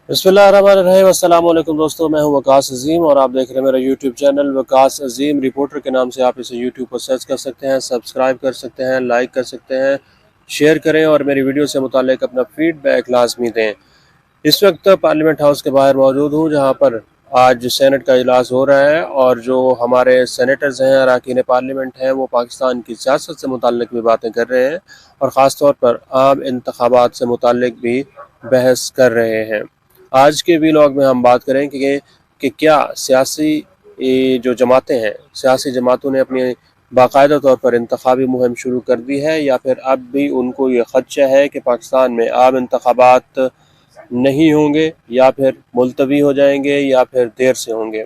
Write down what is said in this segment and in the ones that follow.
बिस्मिल्लाहिर्रहमानिर्रहीम। अस्सलाम वालेकुम दोस्तों, मैं हूं वकास अजीम और आप देख रहे हैं मेरा यूट्यूब चैनल वकास अजीम रिपोर्टर के नाम से। आप इसे यूट्यूब पर सर्च कर सकते हैं, सब्सक्राइब कर सकते हैं, लाइक कर सकते हैं, शेयर करें और मेरी वीडियो से मुताल्लिक अपना फीडबैक लाजमी दें। इस वक्त पार्लियामेंट हाउस के बाहर मौजूद हूँ, जहाँ पर आज सेनेट का इजलास हो रहा है और जो हमारे सेनेटर्स हैं, अरकान पार्लियामेंट हैं, वो पाकिस्तान की सियासत से मुताल्लिक भी बातें कर रहे हैं और ख़ास तौर पर आम इंतखाबात से मुताल्लिक भी बहस कर रहे हैं। आज के वीलॉग में हम बात करें कि क्या सियासी जो जमातें हैं, सियासी जमातों ने अपनी बाकायदा तौर पर इंतखाबी मुहिम शुरू कर दी है या फिर अब भी उनको ये खदशा है कि पाकिस्तान में आम इंतखाबात नहीं होंगे या फिर मुलतवी हो जाएंगे या फिर देर से होंगे।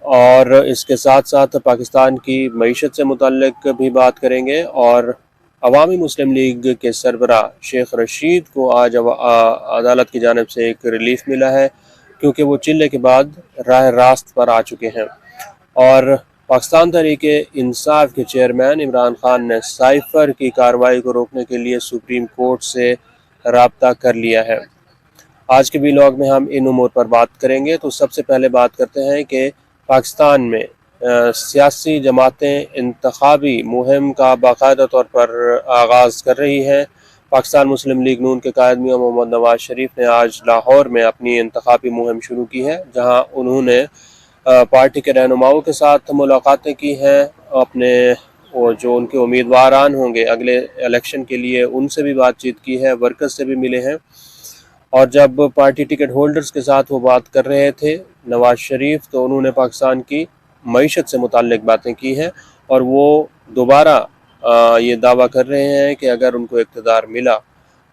और इसके साथ साथ पाकिस्तान की मईशत से मुतल्लिक भी बात करेंगे और अवामी मुस्लिम लीग के सरबराह शेख रशीद को आज अदालत की जानिब से एक रिलीफ मिला है, क्योंकि वो चिल्ले के बाद राह रास्त पर आ चुके हैं। और पाकिस्तान तहरीके इंसाफ के चेयरमैन इमरान खान ने साइफर की कार्रवाई को रोकने के लिए सुप्रीम कोर्ट से राब्ता कर लिया है। आज के व्लॉग में हम इन उमूर पर बात करेंगे। तो सबसे पहले बात करते हैं कि पाकिस्तान में सियासी जमातें इंतखाबी मुहिम का बाकायदा तौर पर आगाज़ कर रही हैं। पाकिस्तान मुस्लिम लीग नून के कायद मियां मोहम्मद नवाज शरीफ ने आज लाहौर में अपनी इंतखाबी मुहिम शुरू की है, जहां उन्होंने पार्टी के रहनुमाओं के साथ मुलाकातें की हैं, अपने वो जो उनके उम्मीदवारान होंगे अगले इलेक्शन के लिए उनसे भी बातचीत की है, वर्कर्स से भी मिले हैं। और जब पार्टी टिकट होल्डर्स के साथ वो बात कर रहे थे नवाज शरीफ, तो उन्होंने पाकिस्तान की मईशत से मुताल्लिक बातें की हैं और वो दोबारा ये दावा कर रहे हैं कि अगर उनको इक़्तिदार मिला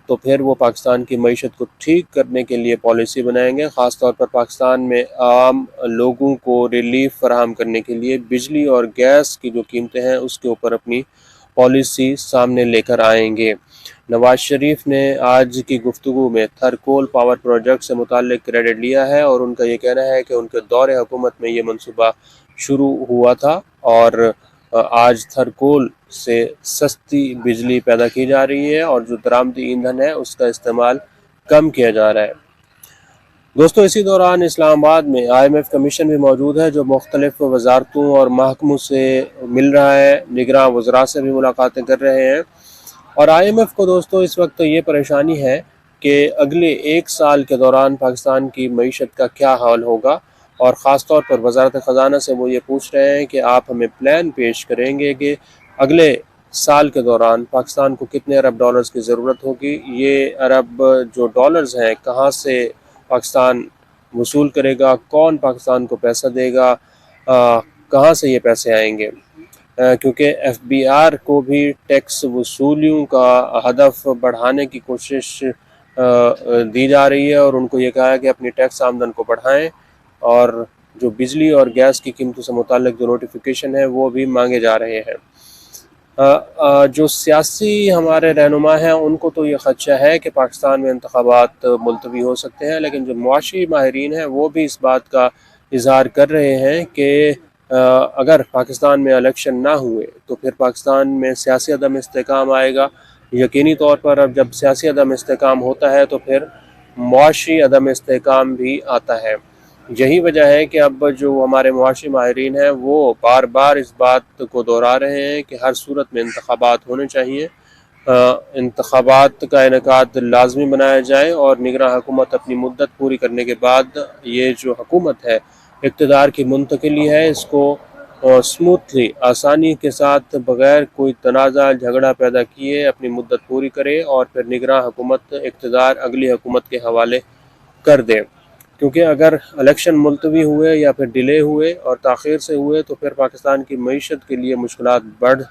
तो फिर वो पाकिस्तान की मईशत को ठीक करने के लिए पॉलिसी बनाएंगे। ख़ास तौर पर पाकिस्तान में आम लोगों को रिलीफ फराहम करने के लिए बिजली और गैस की जो कीमतें हैं उसके ऊपर अपनी पॉलिसी सामने लेकर आएंगे। नवाज शरीफ ने आज की गुफ्तगू में थरकोल पावर प्रोजेक्ट से मुताल्लिक क्रेडिट लिया है और उनका ये कहना है कि उनके दौरे हुकूमत में ये मनसूबा शुरू हुआ था और आज थरकोल से सस्ती बिजली पैदा की जा रही है और जो दरामदी ईंधन है उसका इस्तेमाल कम किया जा रहा है। दोस्तों, इसी दौरान इस्लामाबाद में IMF कमीशन भी मौजूद है, जो मुख्तलिफ वजारतों और महकमों से मिल रहा है, निगरान वज़रा से भी मुलाकातें कर रहे हैं। और IMF को दोस्तों इस वक्त ये परेशानी है कि अगले एक साल के दौरान पाकिस्तान की मईशत का क्या हाल होगा, और ख़ास तौर पर वज़ारत ख़जाना से वो ये पूछ रहे हैं कि आप हमें प्लान पेश करेंगे कि अगले साल के दौरान पाकिस्तान को कितने अरब डॉलर्स की ज़रूरत होगी। ये अरब जो डॉलर्स हैं कहाँ से पाकिस्तान वसूल करेगा, कौन पाकिस्तान को पैसा देगा, कहाँ से ये पैसे आएंगे, क्योंकि FBR को भी टैक्स वसूलियों का हदफ बढ़ाने की कोशिश दी जा रही है और उनको ये कहा है कि अपनी टैक्स आमदन को बढ़ाएं और जो बिजली और गैस की कीमतों से मुताल्लिक जो नोटिफिकेशन है वो भी मांगे जा रहे हैं। जो सियासी हमारे रहनुमा हैं उनको तो ये खदशा है कि पाकिस्तान में इंतखाबात मुलतवी हो सकते हैं, लेकिन जो मुआशी माहिरीन हैं वो भी इस बात का इजहार कर रहे हैं कि अगर पाकिस्तान में इलेक्शन ना हुए तो फिर पाकिस्तान में सियासी अदम इस्तेकाम आएगा। यकीनी तौर पर अब जब सियासी अदम इस्तेकाम होता है तो फिर मुआशी अदम इस्तेकाम भी आता है। यही वजह है कि अब जो हमारे मुआशी माहिरीन हैं वो बार बार इस बात को दोहरा रहे हैं कि हर सूरत में इंतखाबात होने चाहिए, इंतखाबात का इनेकाद लाजमी बनाया जाए और निगरान हुकूमत अपनी मुद्दत पूरी करने के बाद ये जो हुकूमत है इक़्तिदार की मुंतकिली है इसको स्मूथली आसानी के साथ बग़ैर कोई तनाज़ा झगड़ा पैदा किए अपनी मुद्दत पूरी करे और फिर निगरान हुकूमत इक़्तिदार अगली हुकूमत के हवाले कर दे। क्योंकि अगर इलेक्शन मुलतवी हुए या फिर डिले हुए और ताख़ीर से हुए तो फिर पाकिस्तान की मईशत के लिए मुश्किलात बढ़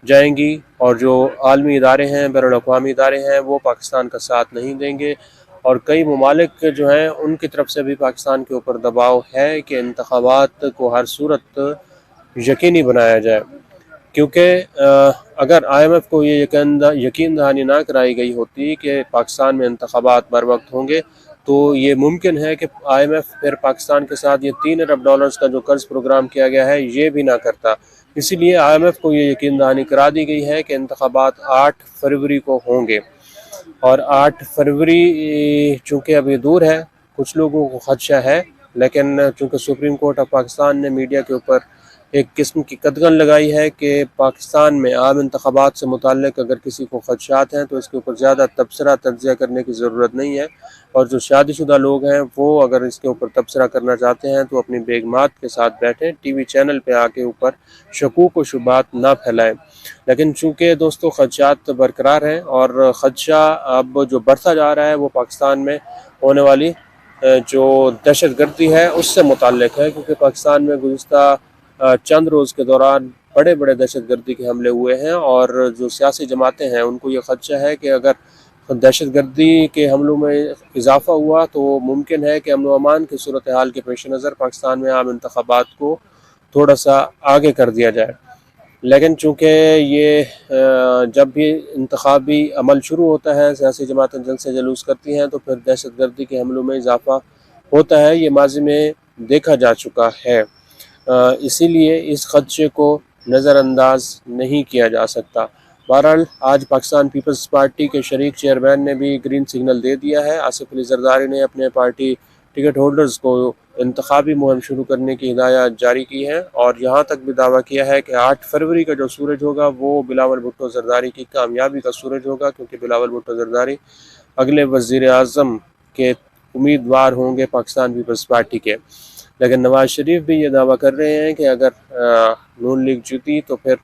जाएंगी और जो आलमी इदारे हैं, बैनुल-अक़वामी इदारे हैं, वो पाकिस्तान का साथ नहीं देंगे और कई ममालिक जो हैं उनकी तरफ से भी पाकिस्तान के ऊपर दबाव है कि इंतखाबात को हर सूरत यकीनी बनाया जाए। क्योंकि अगर IMF को ये यकीन दहानी ना कराई गई होती कि पाकिस्तान में इंतखाबात बर वक्त होंगे तो ये मुमकिन है कि IMF फिर पाकिस्तान के साथ ये 3 अरब डॉलर्स का जो कर्ज प्रोग्राम किया गया है ये भी ना करता। इसीलिए IMF को ये यकीन दहानी करा दी गई है कि इंतखाबात 8 फरवरी को होंगे और 8 फरवरी चूँकि अभी दूर है کچھ لوگوں کو خدشہ ہے، لیکن چونکہ سپریم کورٹ آف پاکستان نے میڈیا کے اوپر ایک قسم کی قدغن لگائی ہے کہ پاکستان میں عام انتخابات سے متعلق اگر کسی کو خدشات ہیں تو اس کے اوپر زیادہ تبصرہ تجزیہ کرنے کی ضرورت نہیں ہے، اور جو شادی شدہ لوگ ہیں وہ اگر اس کے اوپر تبصرہ کرنا چاہتے ہیں تو اپنی بیگمات کے ساتھ بیٹھیں، ٹی وی چینل پہ آ کے اوپر شکوک و شبہات نہ پھیلائیں۔ لیکن چونکہ دوستو خدشات برقرار ہیں، اور خدشہ اب جو بڑھتا جا رہا ہے وہ پاکستان میں ہونے والی جو دہشت گردی ہے اس سے متعلق ہے، کیونکہ پاکستان میں گزشتہ چند روز کے دوران بڑے بڑے دہشت گردی کے حملے ہوئے ہیں، اور جو سیاسی جماعتیں ہیں ان کو یہ خدشہ ہے کہ اگر دہشت گردی کے حملوں میں اضافہ ہوا تو ممکن ہے کہ امن و امان کی صورتحال کے پیش نظر پاکستان میں عام انتخابات کو تھوڑا سا آگے کر دیا جائے۔ لیکن چونکہ یہ جب بھی انتخابی عمل شروع ہوتا ہے، سیاسی جماعتیں جلسے جلوس کرتی ہیں تو پھر دہشت گردی کے حملوں میں اضافہ ہوتا ہے، یہ ماضی میں دیکھا جا چکا ہے۔ اسی لیے اس خدشے کو نظر انداز نہیں کیا جا سکتا۔ بہرحال آج پاکستان پیپلز پارٹی کے شریک چیئرمین نے بھی گرین سگنل دے دیا ہے۔ آصف علی زرداری نے اپنے پارٹی ٹکٹ ہولڈرز کو انتخابی مہم شروع کرنے کی ہدایات جاری کی ہیں، اور یہاں تک بھی دعویٰ کیا ہے کہ 8 فروری کا جو سورج ہوگا وہ بلاول بھٹو زرداری کی کامیابی کا سورج ہوگا، کیونکہ بلاول بھٹو زرداری اگلے وزیر اعظم کے امیدوار ہوں گے پاکستان پیپلز پارٹی کے۔ لیکن نواز شریف بھی یہ دعویٰ کر رہے ہیں کہ اگر نون لیگ جیتی تو پھر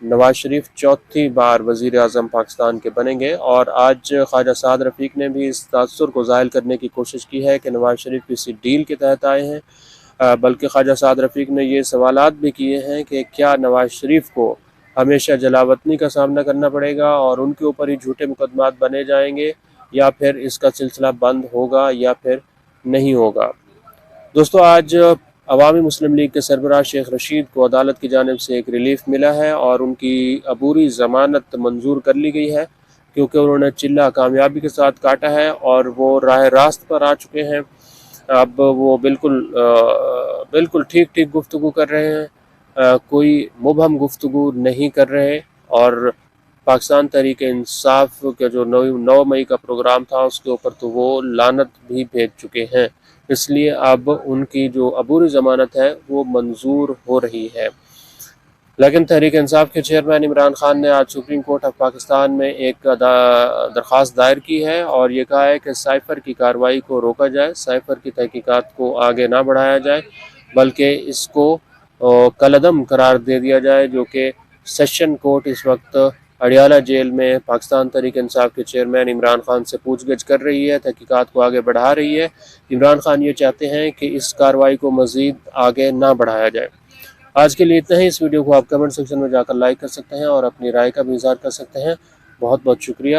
نواز شریف چوتھی بار وزیر اعظم پاکستان کے بنیں گے، اور آج خواجہ سعد رفیق نے بھی اس تاثر کو ظاہر کرنے کی کوشش کی ہے کہ نواز شریف کسی ڈیل کے تحت آئے ہیں، بلکہ خواجہ سعد رفیق نے یہ سوالات بھی کیے ہیں کہ کیا نواز شریف کو ہمیشہ جلاوطنی کا سامنا کرنا پڑے گا اور ان کے اوپر ہی جھوٹے مقدمات بنے جائیں گے، یا پھر اس کا سلسلہ بند ہوگا یا پھر نہیں ہوگا۔ دوستو آج عوامی مسلم لیگ کے سربراہ شیخ رشید کو عدالت کی جانب سے ایک ریلیف ملا ہے، اور ان کی عبوری ضمانت منظور کر لی گئی ہے، کیونکہ انہوں نے چلہ کامیابی کے ساتھ کاٹا ہے اور وہ راہ راست پر آ چکے ہیں۔ اب وہ بالکل ٹھیک گفتگو کر رہے ہیں، کوئی مبہم گفتگو نہیں کر رہے، اور پاکستان تحریک انصاف کے جو 9 مئی کا پروگرام تھا اس کے اوپر تو وہ لعنت بھی بھیج چکے ہیں، اس لیے اب ان کی جو عبوری ضمانت ہے وہ منظور ہو رہی ہے۔ لیکن تحریک انصاف کے چیئرمین عمران خان نے آج سپریم کورٹ آف پاکستان میں ایک درخواست دائر کی ہے، اور یہ کہا ہے کہ سائفر کی کارروائی کو روکا جائے، سائفر کی تحقیقات کو آگے نہ بڑھایا جائے، بلکہ اس کو کالعدم قرار دے دیا جائے، جو کہ سیشن کورٹ اس وقت اڈیالہ جیل میں پاکستان تحریک انصاف کے چیئرمین عمران خان سے پوچھ گچھ کر رہی ہے، تحقیقات کو آگے بڑھا رہی ہے۔ عمران خان یہ چاہتے ہیں کہ اس کارروائی کو مزید آگے نہ بڑھایا جائے۔ آج کے لیے اتنا ہی۔ اس ویڈیو کو آپ کمنٹ سیکشن میں جا کر لائک کر سکتے ہیں اور اپنی رائے کا بھی اظہار کر سکتے ہیں۔ بہت بہت شکریہ۔